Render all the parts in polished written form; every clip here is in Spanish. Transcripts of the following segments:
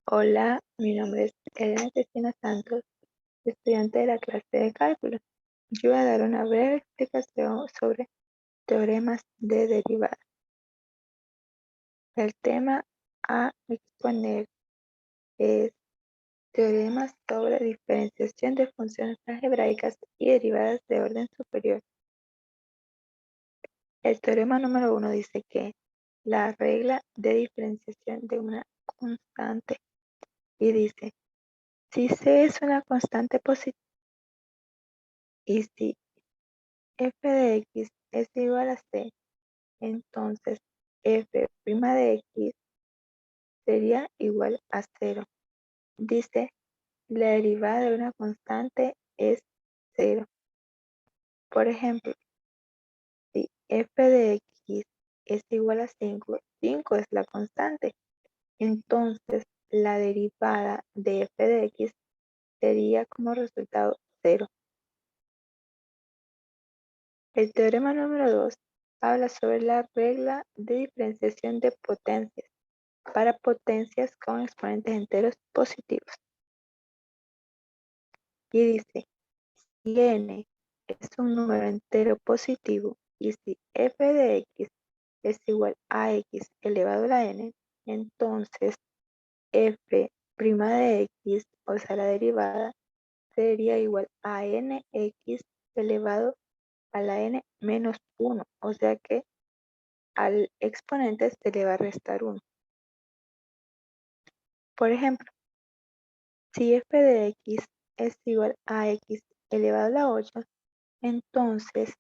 Hola, mi nombre es Elena Cristina Santos, estudiante de la clase de cálculo. Yo voy a dar una breve explicación sobre teoremas de derivadas. El tema a exponer es teoremas sobre diferenciación de funciones algebraicas y derivadas de orden superior. El teorema número 1 dice que la regla de diferenciación de una constante y dice, si C es una constante positiva y si f de x es igual a c, entonces f' de x sería igual a 0. Dice, la derivada de una constante es 0. Por ejemplo, si f de x es igual a 5, 5 es la constante, entonces la derivada de f de x sería como resultado 0. El teorema número 2 habla sobre la regla de diferenciación de potencias para potencias con exponentes enteros positivos. Y dice, si n es un número entero positivo y si f de x es igual a x elevado a la n, entonces f' de x, o sea, la derivada, sería igual a nx elevado a la n menos 1, o sea que al exponente se le va a restar 1. Por ejemplo, si f de x es igual a x elevado a la 8, entonces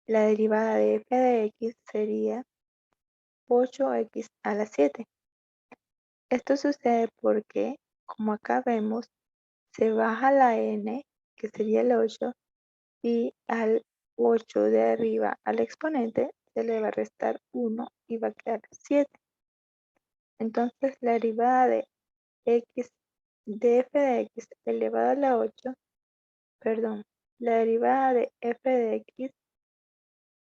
la derivada de f de x sería 8x a la 7. Esto sucede porque, como acá vemos, se baja la n, que sería el 8, y al 8 de arriba al exponente se le va a restar 1 y va a quedar 7. Entonces la derivada de f de x elevado a la 8, perdón, la derivada de f de x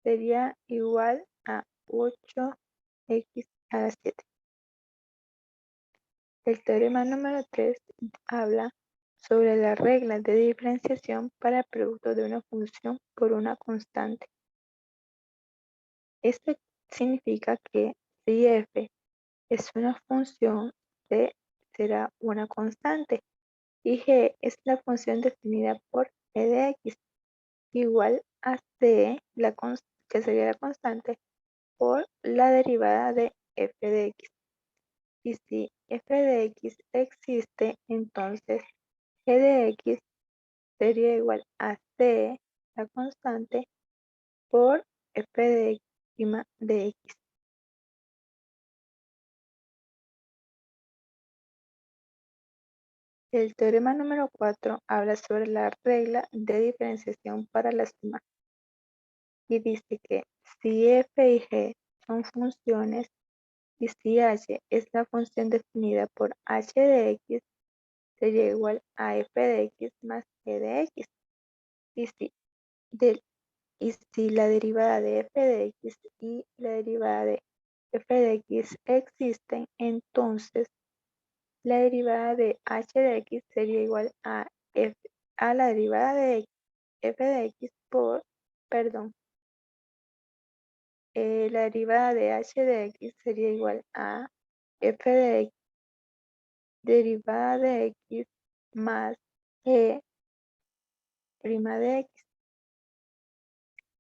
sería igual a 8x a la 7. El teorema número 3 habla sobre la regla de diferenciación para el producto de una función por una constante. Esto significa que si f es una función, c será una constante y g es la función definida por g de x igual a c, que sería la constante, por la derivada de f de x. Y si f de x existe, entonces g de x sería igual a c, la constante, por f de x. El teorema número 4 habla sobre la regla de diferenciación para la suma y dice que si f y g son funciones y si h es la función definida por h de x, sería igual a f de x más g de x. Y si, la derivada de f de x y la derivada de f de x existen, entonces la derivada de h de x sería igual a la derivada de f de x por, perdón, la derivada de h de x sería igual a f de x derivada de x más g' de x.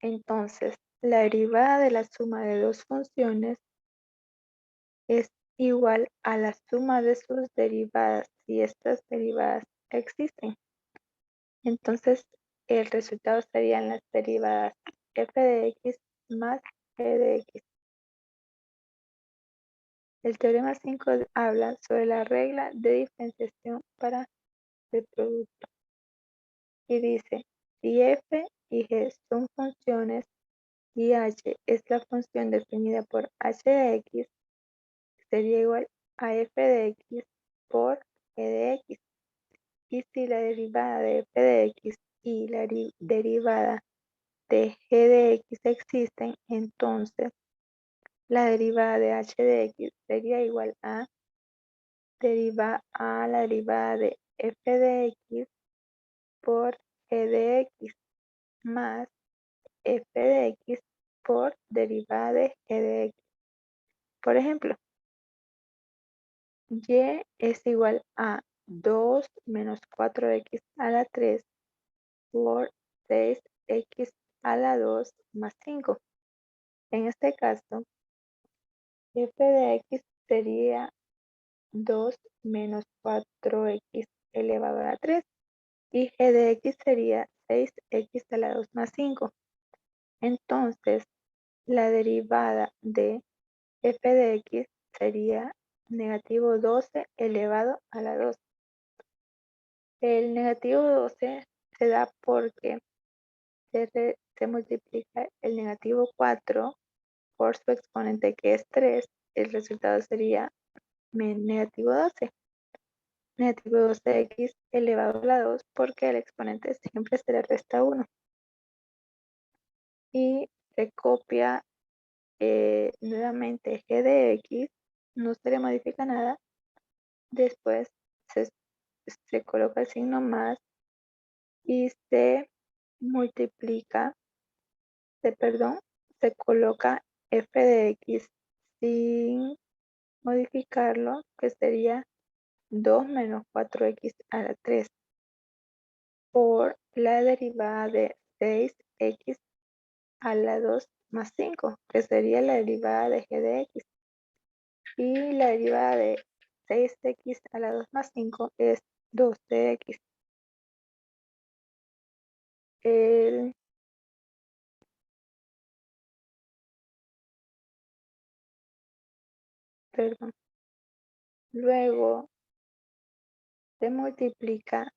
Entonces, la derivada de la suma de dos funciones es igual a la suma de sus derivadas si estas derivadas existen. Entonces, el resultado serían las derivadas f de x más g de x. El teorema 5 habla sobre la regla de diferenciación para el producto y dice, si f y g son funciones y h es la función definida por h de x, sería igual a f de x por g de x. Y si la derivada de f de x y la derivada de g de x existen, entonces la derivada de h de x sería igual a deriva a la derivada de f de x por g de x más f de x por derivada de g de x. Por ejemplo, y es igual a 2 menos 4x a la 3 por 6x a la 2 más 5. En este caso, f de x sería 2 menos 4x elevado a la 3 y g de x sería 6x a la 2 más 5. Entonces, la derivada de f de x sería negativo 12 elevado a la 2. El negativo 12 se da porque se multiplica el negativo 4 por su exponente que es 3. El resultado sería negativo 12. Negativo 12x elevado a la 2 porque el exponente siempre se le resta 1. Y se copia nuevamente g de x, no se le modifica nada. Después se coloca el signo más y se multiplica, se coloca f de x sin modificarlo, que sería 2 menos 4x a la 3 por la derivada de 6x a la 2 más 5, que sería la derivada de g de x. Y la derivada de 6x a la 2 más 5 es 2 de x. Luego se multiplica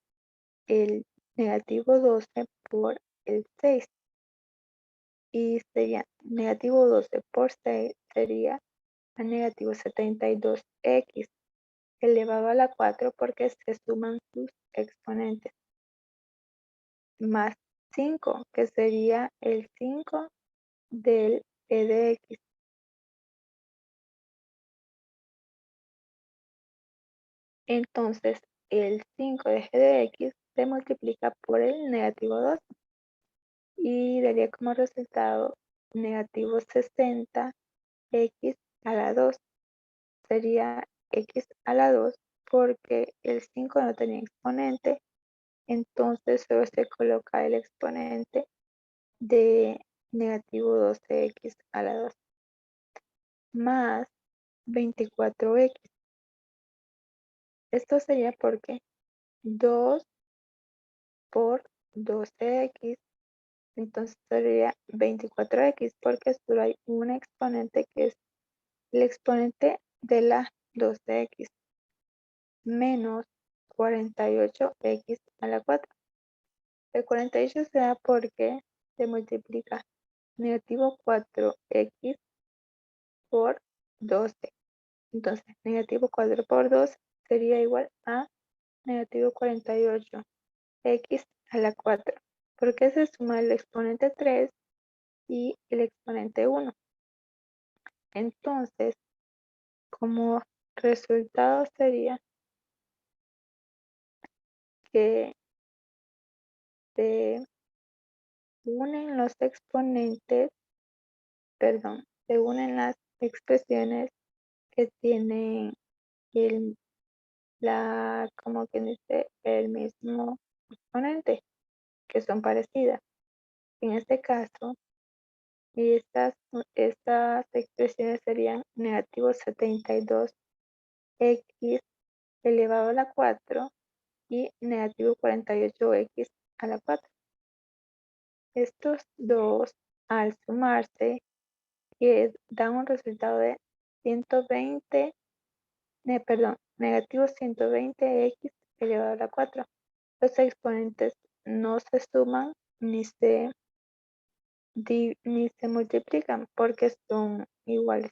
el negativo 12 por el 6 y sería negativo 12 por 6 sería a negativo 72x elevado a la 4 porque se suman sus exponentes, más 5 que sería el 5 del e de x. Entonces el 5 de g de x se multiplica por el negativo 2 y daría como resultado negativo 60x a la 2. Sería x a la 2 porque el 5 no tenía exponente, entonces solo se coloca el exponente de negativo 12x a la 2 más 24x. Esto sería porque 2 por 12x, entonces sería 24x porque solo hay un exponente que es el exponente de la 12x menos 48x a la 4. El 48 se da porque se multiplica negativo 4x por 12. Entonces, negativo 4 por 2 sería igual a negativo 48x a la 4. Porque se suma el exponente 3 y el exponente 1. Entonces, como resultado sería que se unen los exponentes, se unen las expresiones que tienen como que dice, el mismo exponente, que son parecidas. En este caso, estas expresiones serían negativo 72x elevado a la 4 y negativo 48x a la 4. Estos dos, al sumarse, dan un resultado de 120, negativo 120x elevado a la 4. Los exponentes no se suman ni se multiplican porque son iguales.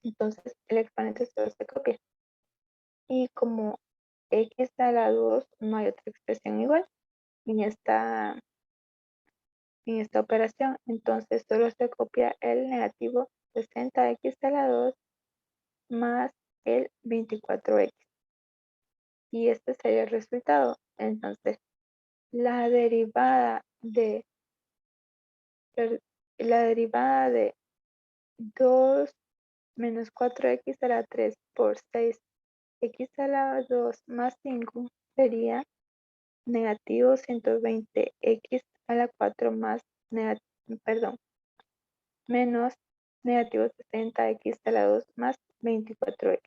Entonces el exponente solo se copia. Y como x a la 2 no hay otra expresión igual en esta operación, entonces solo se copia el negativo 60x a la 2 más el 24x. Y este sería el resultado. Entonces, la derivada de, la derivada de 2 menos 4x será 3 por 6. X a la 2 más 5 sería negativo 120x a la 4 más, perdón, menos negativo 60x a la 2 más 24x.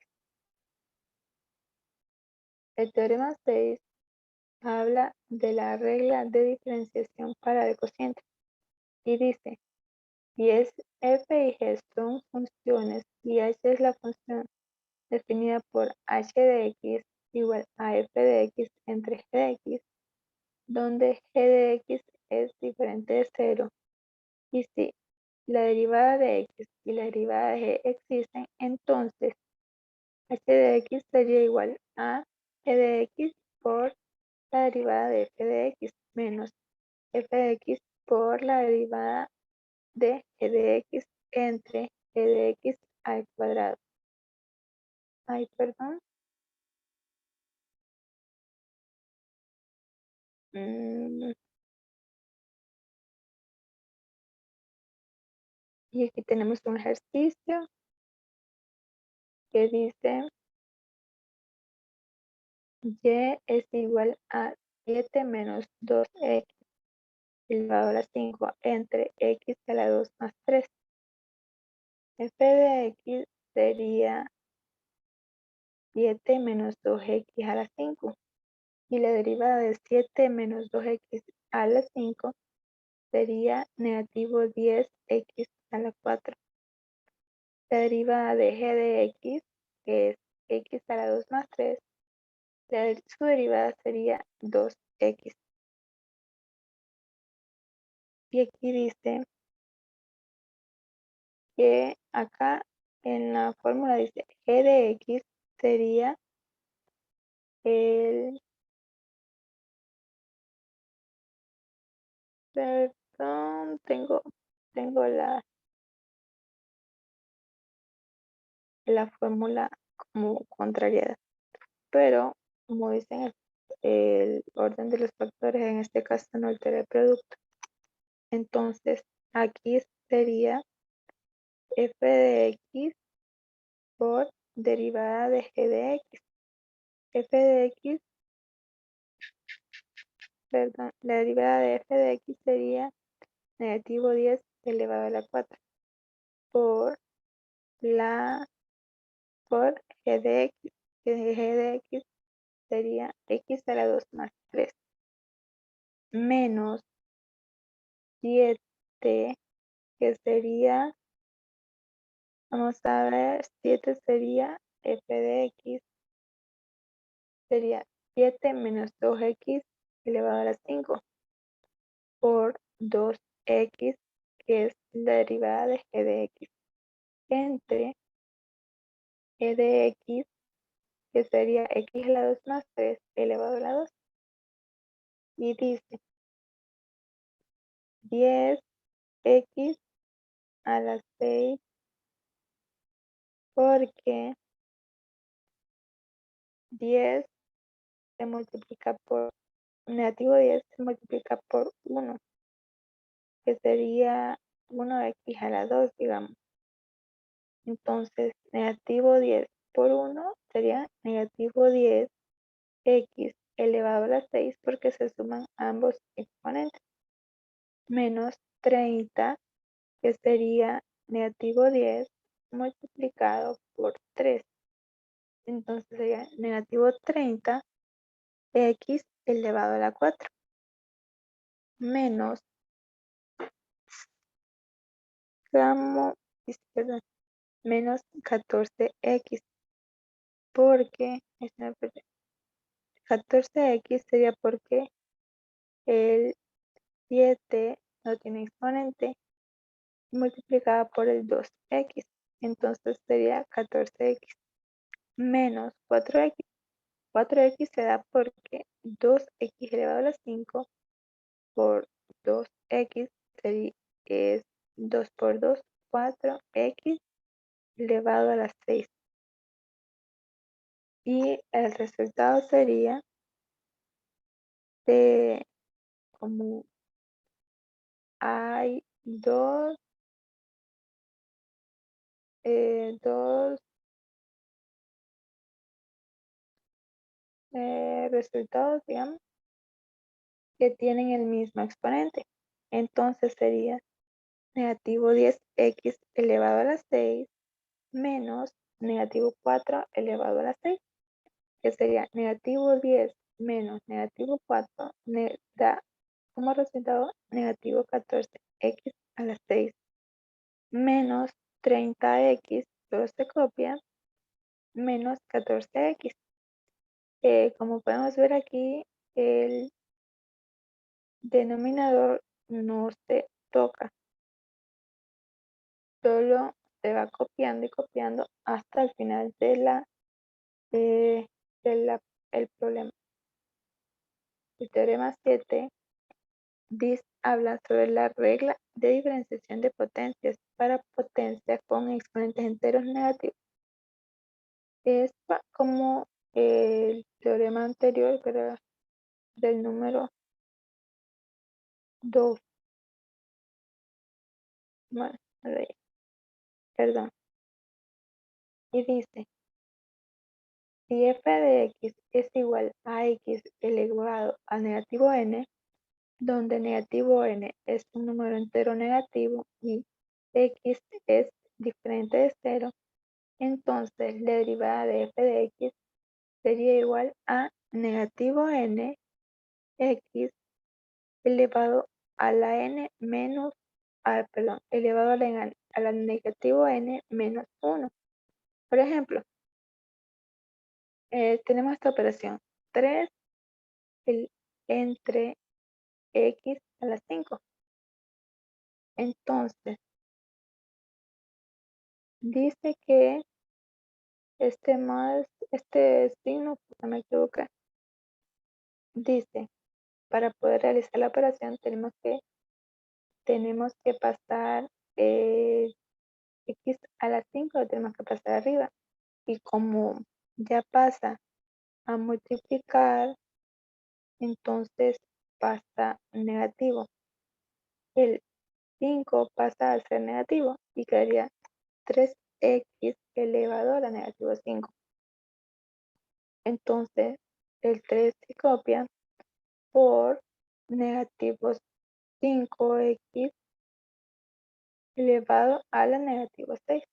El teorema 6 habla de la regla de diferenciación para el cociente y dice, y es f y g son funciones y h es la función definida por h de x igual a f de x entre g de x, donde g de x es diferente de 0, y si la derivada de x y la derivada de g existen, entonces h de x sería igual a g de x por la derivada de f de x menos f de x por la derivada de g de x entre g de x al cuadrado. Ay, perdón. Y aquí tenemos un ejercicio que dice y es igual a 7 menos 2x elevado a la 5 entre x a la 2 más 3. F de x sería 7 menos 2x a la 5. Y la derivada de 7 menos 2x a la 5 sería negativo 10x a la 4. La derivada de g de x, que es x a la 2 más 3, su derivada sería 2x. Y aquí dice que acá en la fórmula dice g de x sería el, perdón, tengo la fórmula como contrariada, pero como dicen el orden de los factores, en este caso no altera el producto. Entonces aquí sería f de x por derivada de g de x. F de x, perdón, la derivada de f de x sería negativo 10 elevado a la 4 por por g de x, que g de x sería x a la 2 más 3 menos 7, que sería, vamos a ver, 7 sería f de x, sería 7 menos 2x elevado a la 5 por 2x, que es la derivada de g de x, entre g de x, que sería x a la 2 más 3 elevado a la 2. Y dice 10x a la 6 porque 10 se multiplica por negativo 10 se multiplica por 1, que sería 1x a la 2, digamos. Entonces, negativo 10 por 1 sería negativo 10x elevado a la 6 porque se suman ambos exponentes. Menos 30, que sería negativo 10 multiplicado por 3. Entonces sería negativo 30x elevado a la 4. Menos, perdón, menos 14x, porque 14x sería porque el 7 no tiene exponente multiplicada por el 2x, entonces sería 14x menos 4x. 4x se da porque 2x elevado a la 5 por 2x es 2 por 2, 4x elevado a la 6. y el resultado sería de como hay dos resultados, digamos, que tienen el mismo exponente. Entonces sería negativo 10x elevado a la 6 menos negativo 4 elevado a la 6, que sería negativo 10 menos negativo 4 da como resultado negativo 14x a la 6 menos 30x, solo se copia, menos 14x. Como podemos ver aquí, el denominador no se toca, solo se va copiando y copiando hasta el final de el problema. El teorema 7 habla sobre la regla de diferenciación de potencias para potencia con exponentes enteros negativos. Es como el teorema anterior, pero del número 2. Bueno, perdón. Y dice, si f de x es igual a x elevado a negativo n, donde negativo n es un número entero negativo y x es diferente de 0, entonces la derivada de f de x sería igual a negativo n x elevado a la n menos, elevado a la negativo n menos 1. Por ejemplo, tenemos esta operación 3 entre x a la 5. Entonces, dice que este signo, no me equivoqué, dice, para poder realizar la operación tenemos que pasar x a la 5, lo tenemos que pasar arriba. Y como ya pasa a multiplicar, entonces pasa negativo. El 5 pasa a ser negativo y quedaría 3x elevado a la negativo 5. Entonces, el 3 se copia por negativo 5x elevado a la negativo 6.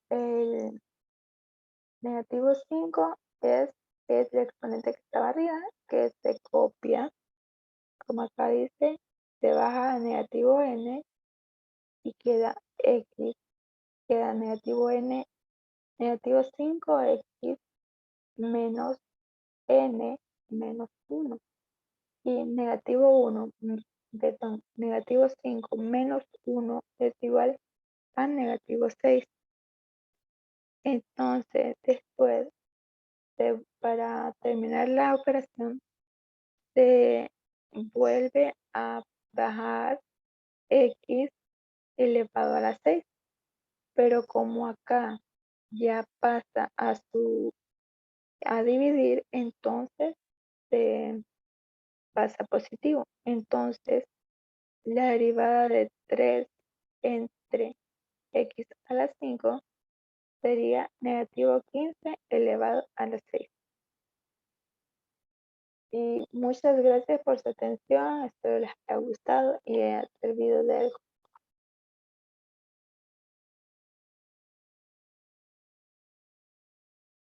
El negativo 5 es el exponente que estaba arriba, que se copia, como acá dice, se baja a negativo n y queda x, queda negativo n, negativo 5x menos n menos 1. Y negativo 1, perdón, negativo 5 menos 1 es igual a negativo 6. Entonces, después, para terminar la operación, se vuelve a bajar x elevado a la 6. Pero como acá ya pasa a dividir, entonces se pasa positivo. Entonces, la derivada de 3 entre x a la 5 sería negativo 15 elevado a la 6. Y muchas gracias por su atención, espero les haya gustado y haya servido de algo.